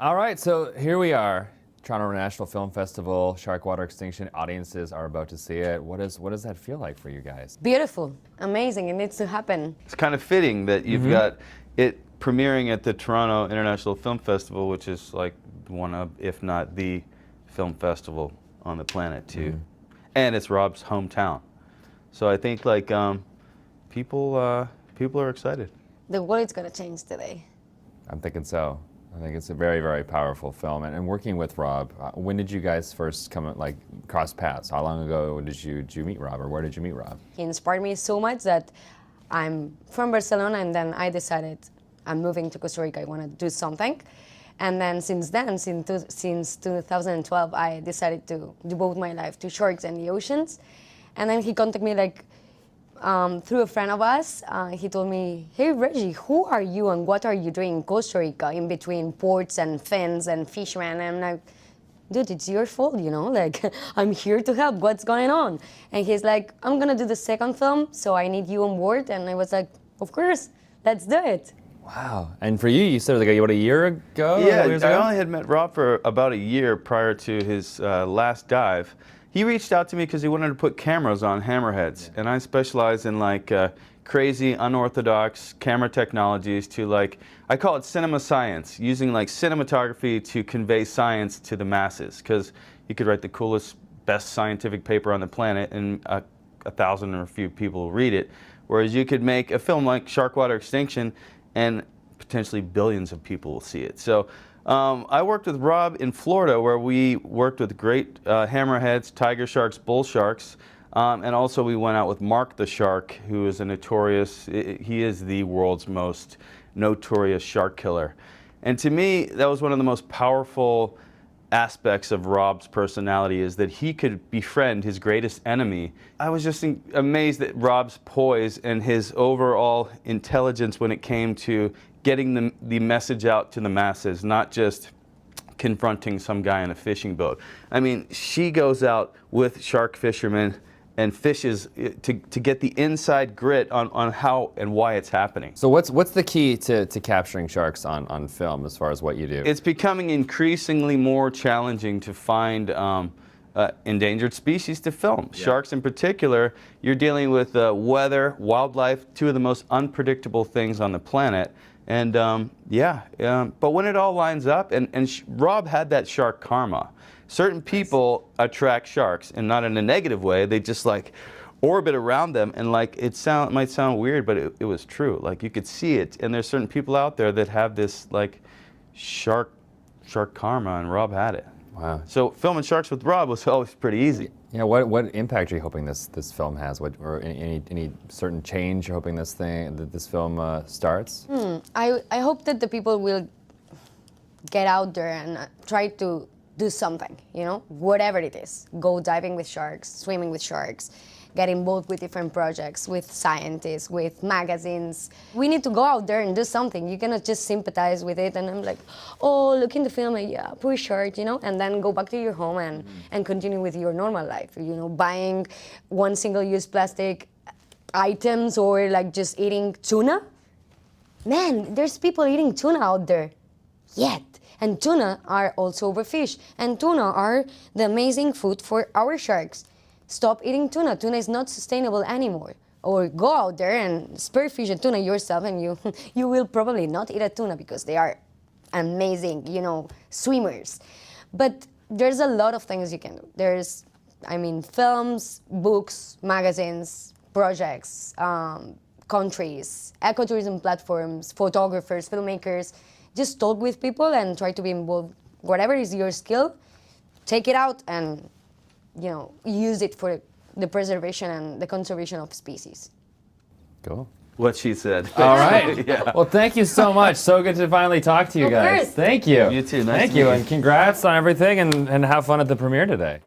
All right, so here we are. Toronto International Film Festival, Sharkwater Extinction. Audiences are about to see it. What does that feel like for you guys? Beautiful, amazing. It needs to happen. It's kind of fitting that you've got it premiering at the Toronto International Film Festival, which is like one of, if not the film festival on the planet too. And it's Rob's hometown. So I think like people are excited. The world's gonna change today. I'm thinking so. I think it's a very, very powerful film. And working with Rob, when did you guys first cross paths? How long ago did you meet Rob, or where did you meet Rob? He inspired me so much that I'm from Barcelona, and then I decided I'm moving to Costa Rica. I want to do something. And then since 2012, I decided to devote my life to sharks and the oceans. And then he contacted me like through a friend of us. He told me, "Hey Regi, who are you and what are you doing in Costa Rica in between ports and fins and fishermen?" And I'm like, "Dude, it's your fault, you know, like I'm here to help, what's going on?" And he's like, "I'm gonna do the second film, so I need you on board." And I was like, "Of course, let's do it." Wow. And for you, you said like about a year ago? Yeah, years I ago? only had met Rob for about a year prior to his last dive. He reached out to me because he wanted to put cameras on hammerheads, and I specialize in like crazy, unorthodox camera technologies to like, I call it cinema science, using like cinematography to convey science to the masses, because you could write the coolest, best scientific paper on the planet and 1,000 or a few people will read it, whereas you could make a film like Sharkwater Extinction and potentially billions of people will see it. So I worked with Rob in Florida, where we worked with great hammerheads, tiger sharks, bull sharks, and also we went out with Mark the Shark, who is a notorious, he is the world's most notorious shark killer. And to me, that was one of the most powerful aspects of Rob's personality, is that he could befriend his greatest enemy. I was just amazed at Rob's poise and his overall intelligence when it came to getting the message out to the masses, not just confronting some guy in a fishing boat. I mean, she goes out with shark fishermen and fishes to get the inside grit on how and why it's happening. So what's the key to capturing sharks on film as far as what you do? It's becoming increasingly more challenging to find endangered species to film. Yeah. Sharks in particular, you're dealing with weather, wildlife, two of the most unpredictable things on the planet. And but when it all lines up, and Rob had that shark karma. Certain people attract sharks, and not in a negative way. They just like orbit around them, and like it might sound weird, but it was true. Like you could see it, and there's certain people out there that have this like shark karma, and Rob had it. Wow. So filming sharks with Rob was always pretty easy. Yeah. What impact are you hoping this film has? Or any certain change you're hoping this film starts? I hope that the people will get out there and try to do something, you know, whatever it is. Go diving with sharks, swimming with sharks, get involved with different projects, with scientists, with magazines. We need to go out there and do something. You cannot just sympathize with it and I'm like, oh, look in the film, and yeah, poor shark, you know, and then go back to your home and continue with your normal life, you know, buying one single-use plastic items or like just eating tuna. Man, there's people eating tuna out there yet. And tuna are also overfished. And tuna are the amazing food for our sharks. Stop eating tuna. Tuna is not sustainable anymore. Or go out there and spearfish a tuna yourself, and you will probably not eat a tuna because they are amazing, you know, swimmers. But there's a lot of things you can do. There's, I mean, films, books, magazines, projects, countries, ecotourism platforms, photographers, filmmakers. Just talk with people and try to be involved. Whatever is your skill, take it out and, you know, use it for the preservation and the conservation of species. Cool. What she said. All right. Yeah. Well, thank you so much. So good to finally talk to you guys. Of course. Thank you. You too. Nice Thank to you, meet you. and congrats on everything, and have fun at the premiere today.